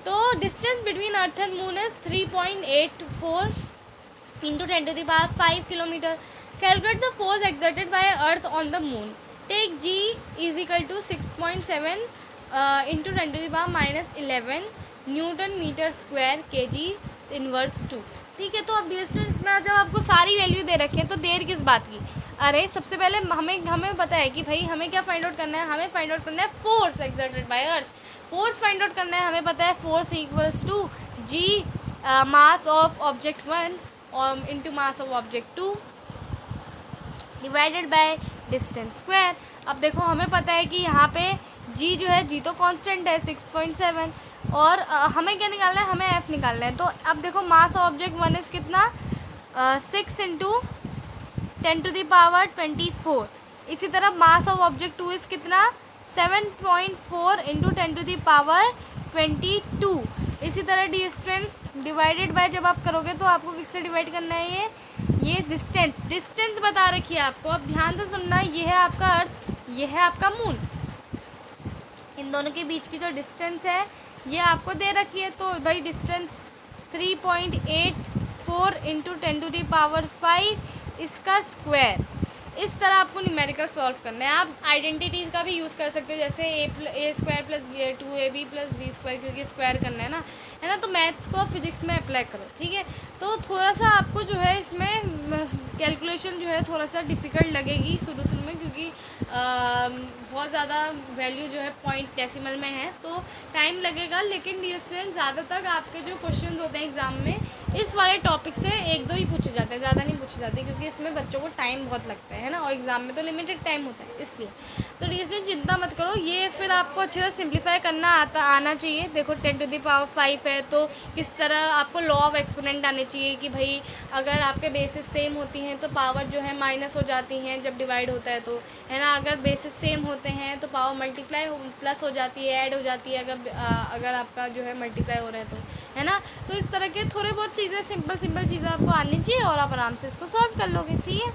Speaker 1: तो distance between earth and moon is 3.84 into 10⁵ kilometre. Calculate the force exerted by earth on the moon. Take G is equal to 6.7 into 10⁻11 newton metre square kg inverse 2, ठीक है। तो अब डिस्टेंस में जब आपको सारी वैल्यू दे रखे हैं तो देर किस बात की। अरे सबसे पहले हमें पता है कि भाई हमें क्या फाइंड आउट करना है। हमें फाइंड आउट करना है force exerted by earth. Force find out करना है। हमें पता है force equals to G mass of object 1 और into mass of object 2 divided by distance square. अब देखो हमें पता है कि यहाँ पे G जो है, G तो कांस्टेंट है 6.7, और हमें क्या निकालना है? हमें F निकालना है। तो अब देखो मास ऑफ ऑब्जेक्ट 1 इज़ कितना? 6 इंटू 10⁻24। इसी तरह मास ऑफ ऑब्जेक्ट 2 इज़ कितना? 7.4 इंटू 10⁻22। इसी तरह डिस्टेंस डिवाइडेड बाय जब आप करोगे तो आपको किससे डिवाइड करना है? ये डिस्टेंस बता रखी है आपको। अब ध्यान से सुनना, ये है आपका अर्थ, ये है आपका मून। इन दोनों के बीच की जो डिस्टेंस है ये आपको दे रखी है। तो भाई डिस्टेंस 3.84 इंटू 10⁵ इसका स्क्वायर। इस तरह आपको न्यूमेरिकल सॉल्व करना है। आप आइडेंटिटीज़ का भी यूज़ कर सकते हो, जैसे a square plus 2ab plus b square, क्योंकि स्क्वायर करना है ना। तो मैथ्स को फिजिक्स में अप्लाई करो, ठीक है। तो थोड़ा सा आपको जो है इसमें कैलकुलेशन जो है थोड़ा सा डिफ़िकल्ट लगेगी शुरू में, क्योंकि बहुत ज़्यादा वैल्यू जो है पॉइंट डेसिमल में है, तो टाइम लगेगा। लेकिन डियर स्टूडेंट ज़्यादातर आपके जो क्वेश्चन होते हैं एग्ज़ाम में इस वाले टॉपिक से 1-2 ही पूछे जाते हैं, ज़्यादा नहीं पूछे जाते, क्योंकि इसमें बच्चों को टाइम बहुत लगता है ना, और एग्ज़ाम में तो लिमिटेड टाइम होता है इसलिए। तो डियर स्टूडेंट चिंता मत करो, ये फिर आपको अच्छे से सिंप्लीफाई करना आना चाहिए। देखो 10⁵ है तो किस तरह आपको लॉ ऑफ एक्सपोनेंट आने चाहिए कि भाई अगर आपके बेसिस सेम होती हैं तो पावर जो है माइनस हो जाती हैं जब डिवाइड होता है तो, है ना। अगर बेसिस सेम होते हैं तो पावर मल्टीप्लाई प्लस हो जाती है, ऐड हो जाती है अगर आपका जो है मल्टीप्लाई हो रहा है तो, है ना। तो इस तरह के थोड़े बहुत चीज़ें सिंपल चीज़ें आपको आनी चाहिए और आप आराम से इसको सॉल्व कर लोगे, ठीक है।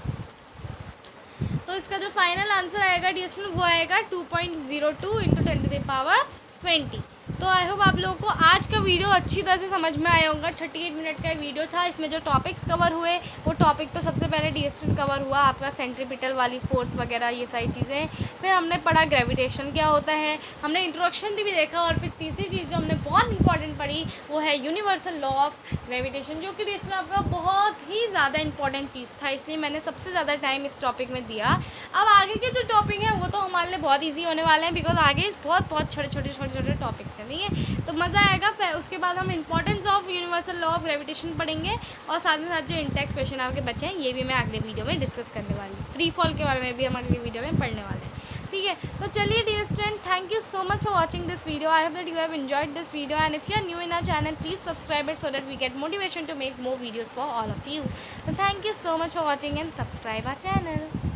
Speaker 1: तो इसका जो फाइनल आंसर आएगा डियर स्टूडेंट वो आएगा 2.02 इंटू 10⁻20। तो आई होप आप लोगों को आज का वीडियो अच्छी तरह से समझ में आया होगा। 38 मिनट का वीडियो था। इसमें जो टॉपिक्स कवर हुए वो टॉपिक तो सबसे पहले डियर स्टूडेंट कवर हुआ आपका सेंट्रीपिटल वाली फोर्स वगैरह ये सारी चीज़ें। फिर हमने पढ़ा ग्रेविटेशन क्या होता है, हमने इंट्रोडक्शन भी देखा, और फिर तीसरी चीज़ जो हमने बहुत इंपॉर्टेंट पढ़ी वो है यूनिवर्सल लॉ ऑफ ग्रेविटेशन, जो कि डियर स्टूडेंट आपका बहुत ही ज़्यादा इंपॉर्टेंट चीज़ था, इसलिए मैंने सबसे ज़्यादा टाइम इस टॉपिक में दिया। अब आगे के जो टॉपिक हैं वो तो हमारे लिए बहुत ईजी होने वाले हैं, बिकॉज आगे बहुत छोटे टॉपिक्स हैं, ठीक है। तो मज़ा आएगा। उसके बाद हम importance of universal law of gravitation पढ़ेंगे, और साथ में साथ जो इंटेक्स क्वेश्चन आपके बचे हैं ये भी मैं अगले वीडियो में डिस्कस करने वाली हूँ। फ्री फॉल के बारे में भी हम अगले वीडियो में पढ़ने वाले हैं, ठीक है। तो चलिए dear student, thank you so much for watching this video. I hope that you have enjoyed this video, and if you are new in our channel please subscribe it so that we get motivation to make more videos for all of you. तो thank you so much for watching and subscribe our channel.